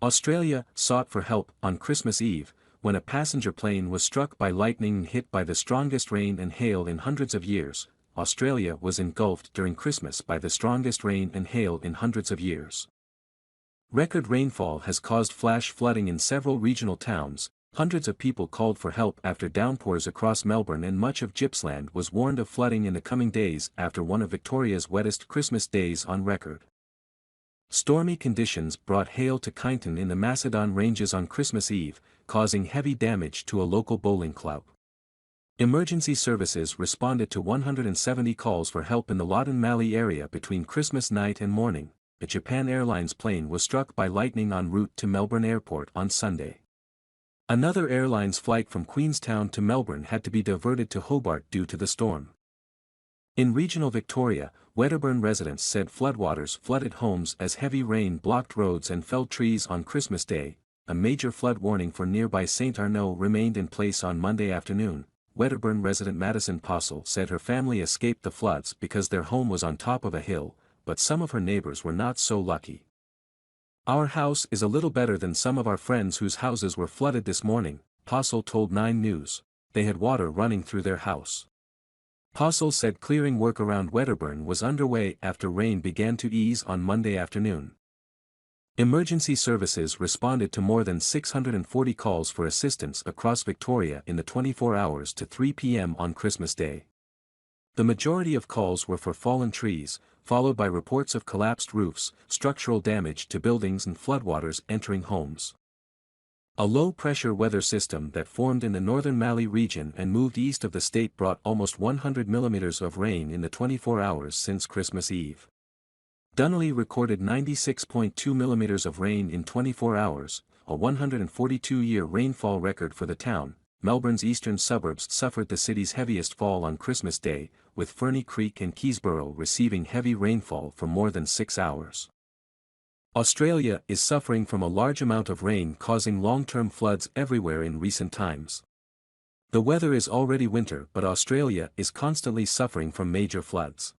Australia sought for help on Christmas Eve, when a passenger plane was struck by lightning and hit by the strongest rain and hail in hundreds of years. Australia was engulfed during Christmas by the strongest rain and hail in hundreds of years. Record rainfall has caused flash flooding in several regional towns. Hundreds of people called for help after downpours across Melbourne, and much of Gippsland was warned of flooding in the coming days after one of Victoria's wettest Christmas days on record. Stormy conditions brought hail to Kyneton in the Macedon Ranges on Christmas Eve, causing heavy damage to a local bowling club. Emergency services responded to 170 calls for help in the Loddon Mallee area between Christmas night and morning. A Japan Airlines plane was struck by lightning en route to Melbourne Airport on Sunday. Another airline's flight from Queenstown to Melbourne had to be diverted to Hobart due to the storm. In regional Victoria, Wedderburn residents said floodwaters flooded homes as heavy rain blocked roads and felled trees on Christmas Day. A major flood warning for nearby St. Arnaud remained in place on Monday afternoon. Wedderburn resident Madison Postle said her family escaped the floods because their home was on top of a hill, but some of her neighbors were not so lucky. "Our house is a little better than some of our friends whose houses were flooded this morning," Postle told 9 News. They had water running through their house. Postle said clearing work around Wedderburn was underway after rain began to ease on Monday afternoon. Emergency services responded to more than 640 calls for assistance across Victoria in the 24 hours to 3 p.m. on Christmas Day. The majority of calls were for fallen trees, followed by reports of collapsed roofs, structural damage to buildings and floodwaters entering homes. A low-pressure weather system that formed in the northern Mallee region and moved east of the state brought almost 100 millimeters of rain in the 24 hours since Christmas Eve. Dunolly recorded 96.2 millimeters of rain in 24 hours, a 142-year rainfall record for the town. Melbourne's eastern suburbs suffered the city's heaviest fall on Christmas Day, with Ferny Creek and Keysborough receiving heavy rainfall for more than 6 hours. Australia is suffering from a large amount of rain causing long-term floods everywhere in recent times. The weather is already winter, but Australia is constantly suffering from major floods.